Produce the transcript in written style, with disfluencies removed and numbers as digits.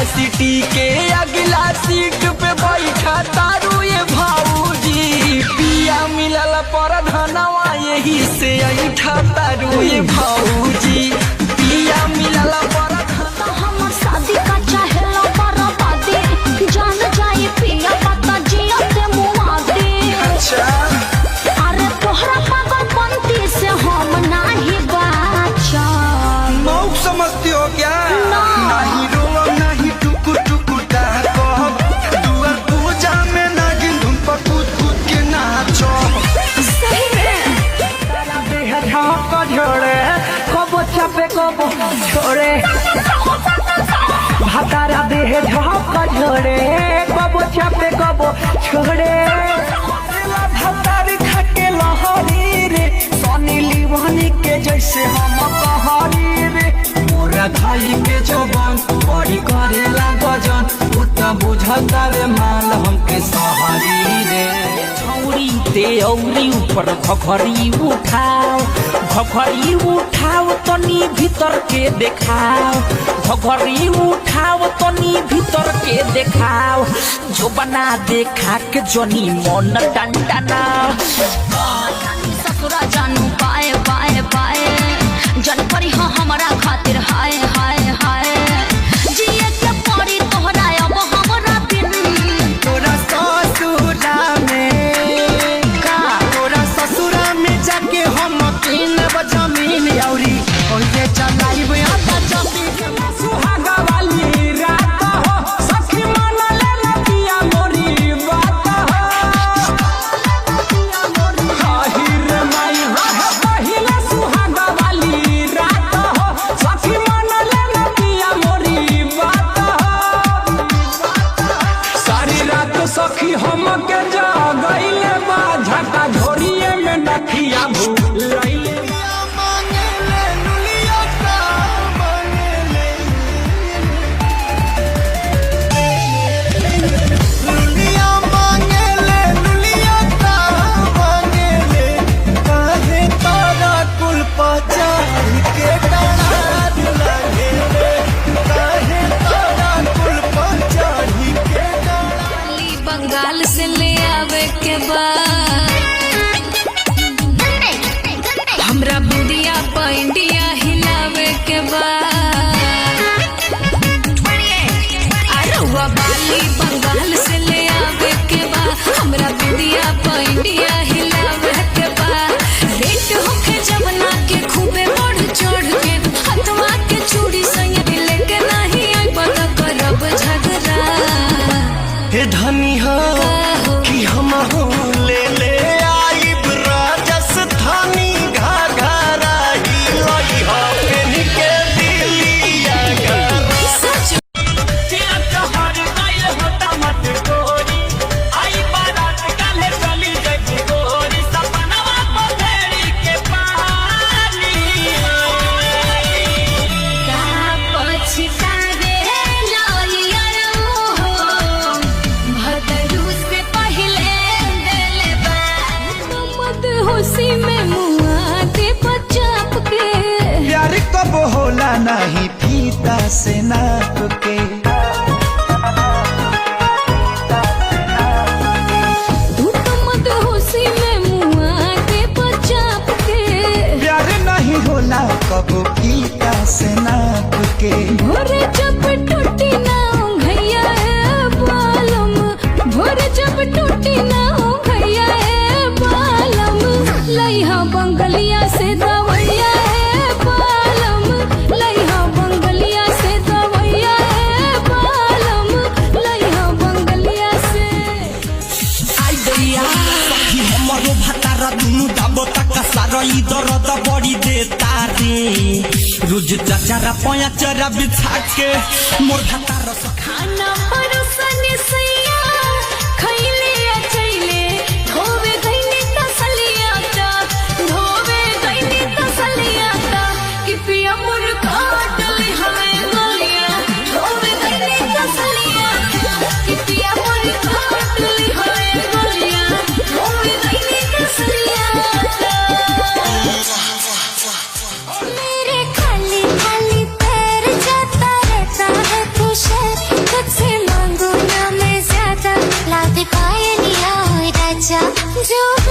City के अगला seat पे बैठा तारू ये भाऊजी। पिया मिलल पर धनवा यही से ऐठा तारू ये भाऊजी। पिया मिलल पर हमर शादी का चाहेला बर्बादी जान जाए पिया पता जिया ते मुआ दे। अच्छा अरे तोहरा पागलपंती से हम नहीं बाचा। मौक समझती हो क्या? नहीं रोब नहीं टुकु टुकु डाकब दुआर पूजा में नागिन धुन पर कूद कूद के नाचो। सही में तारा देह झाँक झोड़े कबो चापे कबो छोड़े। तारा देह झाँक झोड़े कबो चापे कबो छोड़े। भतारी खटे लहरी रे सोनी लीवानी के जैसे हम कहानी रे। मोरा खाई के जवान बड़ी करेला गजन उतना बुझता रे माल हमके सहारी रे। छौरी ते औरी ऊपर घघरी उठाओ तनी भीतर के देखाओ। घघरी उठाओ तनी भीतर के देखाओ। जो बना देखा के जनी मन टंटना। ससुरा जानू पाए पाए पाए जन परी हाँ हमारा खातिर हाय हाय हाय। जिए के परी तोहरा अब हमरा बिन। तोरा ससुरा में का तोरा ससुरा में जाके हम तीन जमीन औरी ओए चलाइब आता जमीन। सुहागा वाली रात हो सखी मन ले लतिया मोरी बात हो। हाहिर माई हो पहिले सुहागा वाली रात हो सखी मन ले लतिया मोरी बात हो। सारी रात सखी हम के जगइले बा झटा झोरिए में नथिया भूलइले। बंगाल से ले आवे के बाद हमरा बुढ़िया पैंडिया हिलावे के बाद। अरुआ बाली बंगाल से ले आवे के बाद हमरा बुढ़िया पैंडिया हिलावे के बाद। लेट होके जवना के खूबे बढ़ चढ़ के हथवा के चूड़ी संग लेके नहीं आई बता करब झगड़ा। हे धनी हो कि हम हो ले ले आइब राजस्थानी घाघरा ही लई हो पेनी के दिलिया घरा। सच तेरा तोहर गइल होता मत गोरी आई बारात काले चली गई गोरी सपनवा पथरी के पानी। का पछतावे लइया हो भदरू से पहिले देले बा। मत होशी में मुआ दे बचाप के। प्यार कब होला नहीं फीता से नाप के। तू तो मत होशी में मुआ दे बचाप के। प्यार नहीं होला कब फीता से नाप के। भोरे जब टूटी ना घैया बालम भोरे जब टूटी ना घैया बालम लइहा बंगलिया से दवैया बालम लइहा बंगलिया से दवैया बालम लइहा बंगलिया से। आई दैया सखी हमरो भतारा दुनु दाबो तक सारई दर्द बड़ी देता रे। रोज चचरा पया चरा बिछा के मोर भतारा खाना परोसने सैया खैले अचैले धोवे गइनी तसलिया ता धोवे गइनी तसलिया ता कि पिया मोर काटले हमें गोलिया धोवे गइनी तसलिया ता कि पिया मोर काटले हमें गोलिया धोवे गइनी तसलिया ता। मेरे खाली खाली पैर जाता रहता है तू शहर जो